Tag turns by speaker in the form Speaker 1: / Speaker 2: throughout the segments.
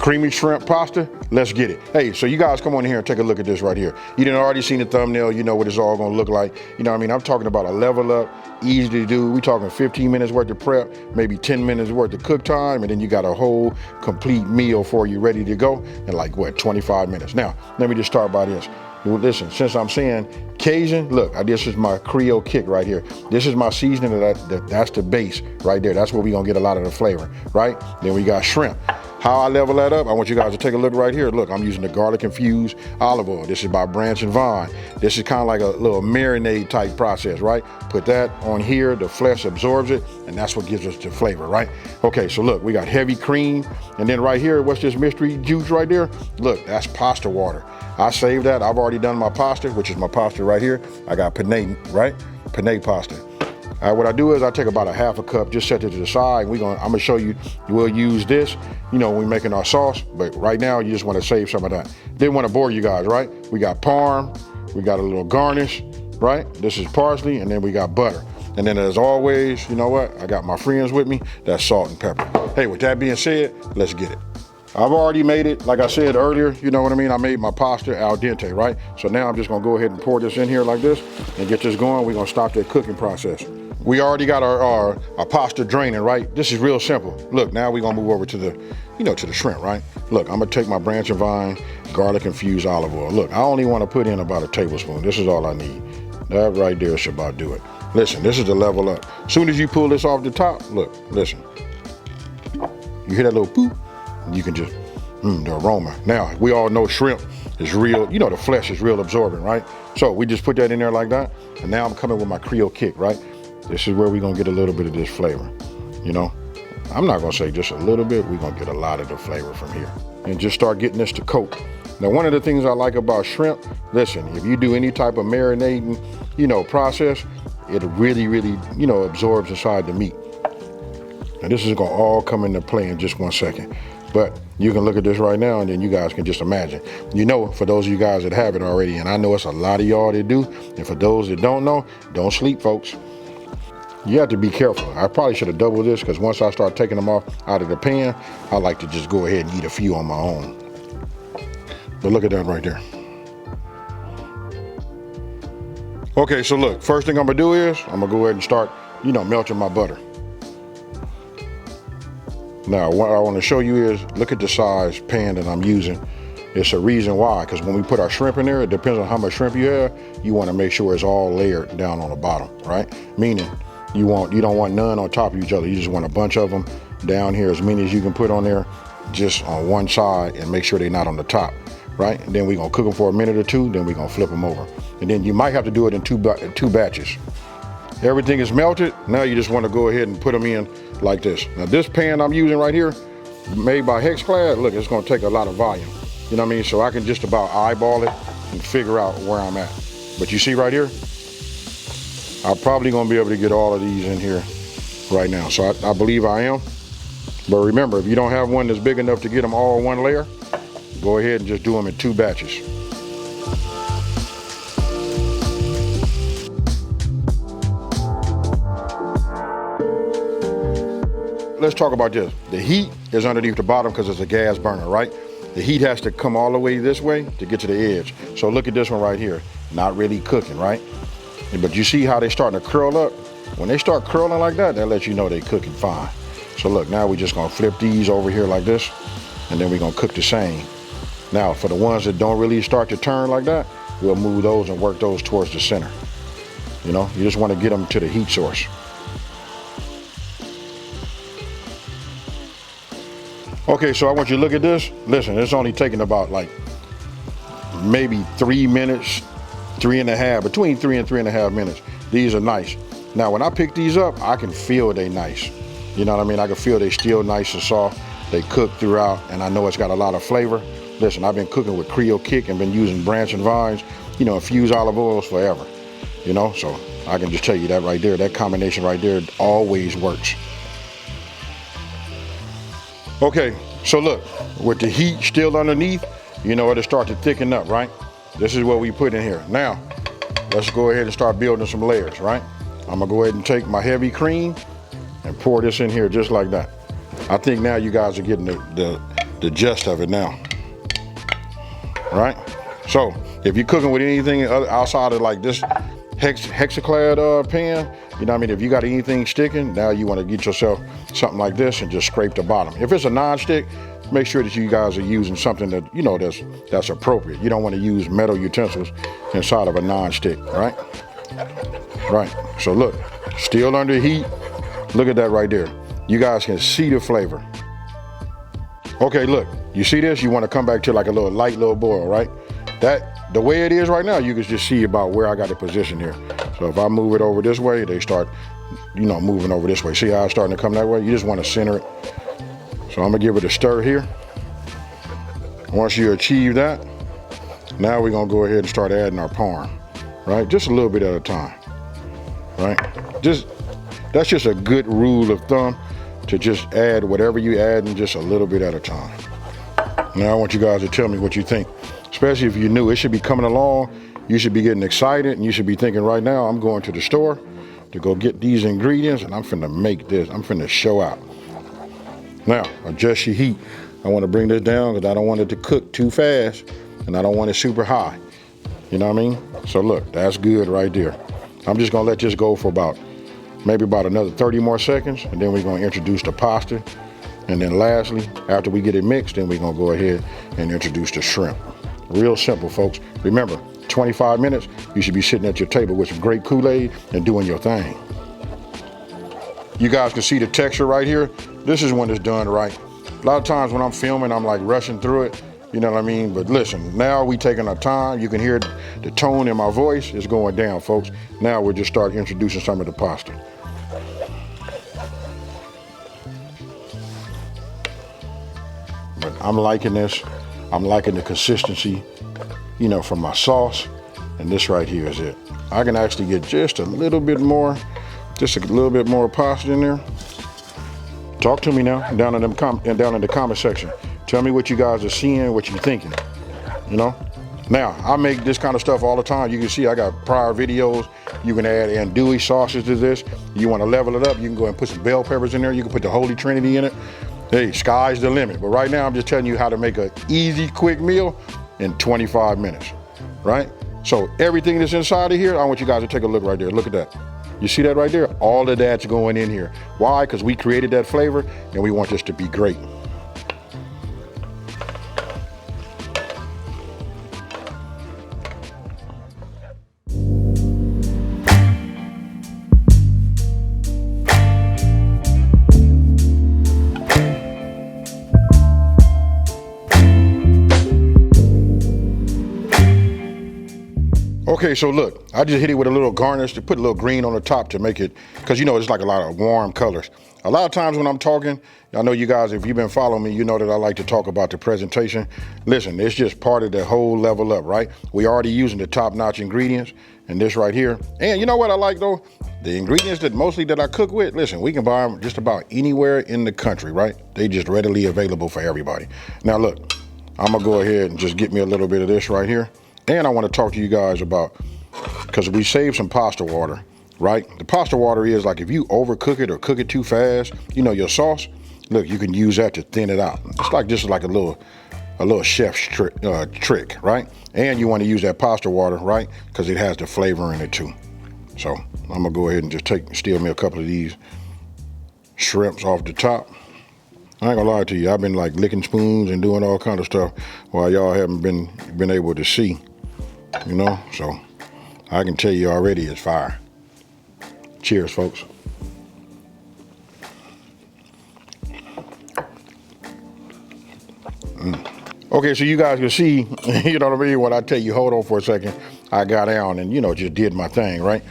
Speaker 1: creamy shrimp pasta. Let's get it. Hey, so you guys come on in here and take a look at this right here. You done already seen the thumbnail. You know what it's all gonna look like. You know what I mean? I'm talking about a level up, easy to do. We talking 15 minutes worth of prep, maybe 10 minutes worth of cook time, and then you got a whole complete meal for you ready to go in like what, 25 minutes. Now, let me just start by this. Well, listen, since I'm saying Cajun, look, this is my Creole kick right here. This is my seasoning, that's the base right there. That's where we gonna get a lot of the flavor, right? Then we got shrimp. How I level that up, I want you guys to take a look right here. Look, I'm using the garlic infused olive oil. This is by Branch and Vine. This is kind of like a little marinade type process, right? Put that on here, the flesh absorbs it, and that's what gives us the flavor, right? Okay, so look, we got heavy cream, and then right here, what's this mystery juice right there? Look, that's pasta water. I saved that. I've already done my pasta, which is my pasta right here. I got penne, right? Penne pasta. What I do is I take about a half a cup, just set it to the side. I'm gonna show you, we'll use this, you know, when we're making our sauce, but right now you just wanna save some of that. Didn't wanna bore you guys, right? We got parm, we got a little garnish, right? This is parsley, and then we got butter. And then as always, you know what? I got my friends with me, that's salt and pepper. Hey, with that being said, let's get it. I've already made it, like I said earlier, you know what I mean? I made my pasta al dente, right? So now I'm just gonna go ahead and pour this in here like this and get this going. We're gonna stop that cooking process. We already got our pasta draining, right? This is real simple. Look, now we're gonna move over to the, you know, to the shrimp, right? Look, I'm gonna take my Branch and Vine garlic infused olive oil. Look, I only wanna put in about a tablespoon. This is all I need. That right there should about do it. Listen, this is the level up. As soon as you pull this off the top, look, listen. You hear that little poop? You can just, the aroma. Now, we all know shrimp is real, you know, the flesh is real absorbent, right? So we just put that in there like that, and now I'm coming with my Creole kick, right? This is where we're gonna get a little bit of this flavor, you know? I'm not gonna say just a little bit, we're gonna get a lot of the flavor from here. And just start getting this to coat. Now, one of the things I like about shrimp, listen, if you do any type of marinating, you know, process, it really, really, you know, absorbs inside the meat. Now, this is gonna all come into play in just 1 second. But you can look at this right now and then you guys can just imagine. You know, for those of you guys that have it already, and I know it's a lot of y'all that do, and for those that don't know, don't sleep, folks. You have to be careful. I probably should have doubled this because once I start taking them off out of the pan, I like to just go ahead and eat a few on my own. But look at that right there. Okay, so look, first thing I'm gonna do is I'm gonna go ahead and start, you know, melting my butter. Now, what I want to show you is, look at the size pan that I'm using. It's a reason why, because when we put our shrimp in there, it depends on how much shrimp you have. You want to make sure it's all layered down on the bottom, right? Meaning, you don't want none on top of each other. You just want a bunch of them down here, as many as you can put on there, just on one side, and make sure they're not on the top, right? And then we're gonna cook them for a minute or two, then we're gonna flip them over. And then you might have to do it in two batches. Everything is melted. Now you just want to go ahead and put them in like this. Now this pan I'm using right here, made by Hexclad, look, it's going to take a lot of volume. You know what I mean? So I can just about eyeball it and figure out where I'm at. But you see right here, I'm probably going to be able to get all of these in here right now. So I believe I am. But remember, if you don't have one that's big enough to get them all in one layer, go ahead and just do them in 2 batches. Let's talk about this. The heat is underneath the bottom because it's a gas burner, right? The heat has to come all the way this way to get to the edge. So look at this one right here. Not really cooking, right? But you see how they're starting to curl up? When they start curling like that, that lets you know they're cooking fine. So look, now we're just gonna flip these over here like this, and then we're gonna cook the same. Now, for the ones that don't really start to turn like that, we'll move those and work those towards the center. You know, you just wanna get them to the heat source. Okay, so I want you to look at this. Listen, it's only taking about like maybe 3 minutes, 3.5, between 3 and 3.5 minutes. These are nice. Now, when I pick these up, I can feel they nice. You know what I mean? I can feel they still nice and soft. They cook throughout, and I know it's got a lot of flavor. Listen, I've been cooking with Creole kick and been using Branch and Vines, you know, infused olive oils forever. You know, so I can just tell you that right there, that combination right there always works. Okay, so look, with the heat still underneath, you know, it'll start to thicken up, right? This is what we put in here. Now, let's go ahead and start building some layers, right? I'm gonna go ahead and take my heavy cream and pour this in here just like that. I think now you guys are getting the the gist of it now, right? So if you're cooking with anything outside of like this hexaclad pan, you know what I mean, if you got anything sticking, now you want to get yourself something like this and just scrape the bottom. If it's a non-stick, make sure that you guys are using something that, you know, that's appropriate. You don't want to use metal utensils inside of a non-stick, right? Right, so look, still under heat. Look at that right there. You guys can see the flavor. Okay, look, you see this? You want to come back to like a light little boil, right? The way it is right now, you can just see about where I got it positioned here. So if I move it over this way, they start, you know, moving over this way. See how it's starting to come that way? You just want to center it. So I'm gonna give it a stir here. Once you achieve that, now we're gonna go ahead and start adding our parm, right? Just a little bit at a time, right? That's just a good rule of thumb, to just add whatever you add in just a little bit at a time. Now I want you guys to tell me what you think, especially if you're new. It should be coming along. You should be getting excited, and you should be thinking right now, I'm going to the store to go get these ingredients, and I'm finna make this. I'm finna show out. Now, adjust your heat. I want to bring this down because I don't want it to cook too fast, and I don't want it super high. You know what I mean? So look, that's good right there. I'm just gonna let this go for maybe about another 30 more seconds, and then we're gonna introduce the pasta. And then lastly, after we get it mixed, then we're gonna go ahead and introduce the shrimp. Real simple, folks. Remember, 25 minutes, you should be sitting at your table with some great Kool-Aid and doing your thing. You guys can see the texture right here. This is when it's done right. A lot of times when I'm filming, I'm like rushing through it, you know what I mean? But listen, now we taking our time. You can hear the tone in my voice is going down, folks. Now we'll just start introducing some of the pasta. But I'm liking this. I'm liking the consistency, you know, from my sauce. And this right here is it. I can actually get just a little bit more pasta in there. Talk to me now down in the comment section. Tell me what you guys are seeing, what you're thinking, you know? Now, I make this kind of stuff all the time. You can see I got prior videos. You can add andouille sauces to this. You want to level it up, you can go and put some bell peppers in there. You can put the Holy Trinity in it. Hey, sky's the limit. But right now, I'm just telling you how to make an easy, quick meal in 25 minutes, right? So everything that's inside of here, I want you guys to take a look right there. Look at that. You see that right there? All of that's going in here. Why? Because we created that flavor and we want this to be great. Okay, so look, I just hit it with a little garnish to put a little green on the top to make it, because you know it's like a lot of warm colors. A lot of times when I'm talking, I know you guys, if you've been following me, you know that I like to talk about the presentation. Listen, it's just part of the whole level up, right? We already using the top-notch ingredients and this right here. And you know what I like though? The ingredients that I cook with, listen, we can buy them just about anywhere in the country, right? They just readily available for everybody. Now look, I'm gonna go ahead and just get me a little bit of this right here. And I want to talk to you guys about, because we saved some pasta water, right? The pasta water is like if you overcook it or cook it too fast, you know, your sauce, look, you can use that to thin it out. It's like, this is like a little chef's trick, right? And you want to use that pasta water, right? Because it has the flavor in it too. So I'm gonna go ahead and just steal me a couple of these shrimps off the top. I ain't gonna lie to you, I've been like licking spoons and doing all kind of stuff while y'all haven't been able to see. You know, so I can tell you already it's fire. Cheers, folks. Okay, so you guys can see, you know what I mean, when I tell you, hold on for a second, I got down and, you know, just did my thing, right?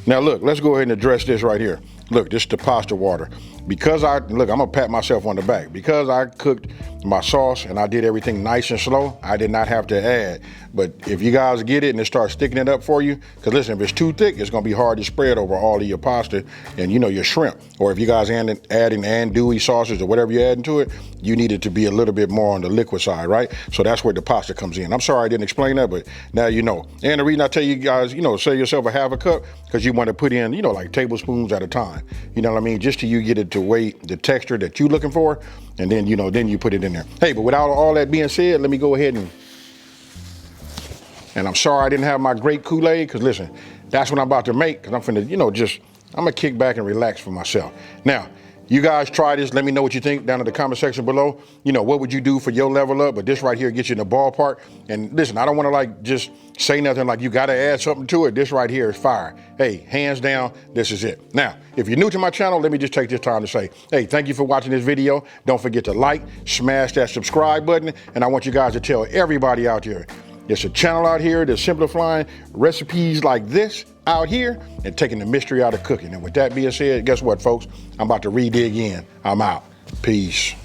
Speaker 1: Now look, let's go ahead and address this right here. Look, this is the pasta water. Because I'm gonna pat myself on the back. Because I cooked my sauce and I did everything nice and slow, I did not have to add. But if you guys get it and it starts sticking it up for you, because listen, if it's too thick, it's gonna be hard to spread over all of your pasta and, you know, your shrimp. Or if you guys adding andouille sauces or whatever you're adding to it, you need it to be a little bit more on the liquid side, right? So that's where the pasta comes in. I'm sorry I didn't explain that, but now you know. And the reason I tell you guys, you know, save yourself a half a cup, because you want to put in, you know, like tablespoons at a time. You know what I mean? Just till you get it the texture that you're looking for, and then, then you put it in there. Hey, but without all that being said, let me go ahead and I'm sorry I didn't have my grape Kool-Aid, because listen, that's what I'm about to make, because I'm finna, I'm gonna kick back and relax for myself. Now, you guys try this, let me know what you think down in the comment section below. What would you do for your level up? But this right here gets you in the ballpark. And listen, I don't wanna just say nothing like you gotta add something to it. This right here is fire. Hey, hands down, this is it. Now, if you're new to my channel, let me just take this time to say, hey, thank you for watching this video. Don't forget to like, smash that subscribe button, and I want you guys to tell everybody out there, there's a channel out here that's simplifying recipes like this out here and taking the mystery out of cooking. And with that being said, guess what, folks? I'm about to re-dig in. I'm out. Peace.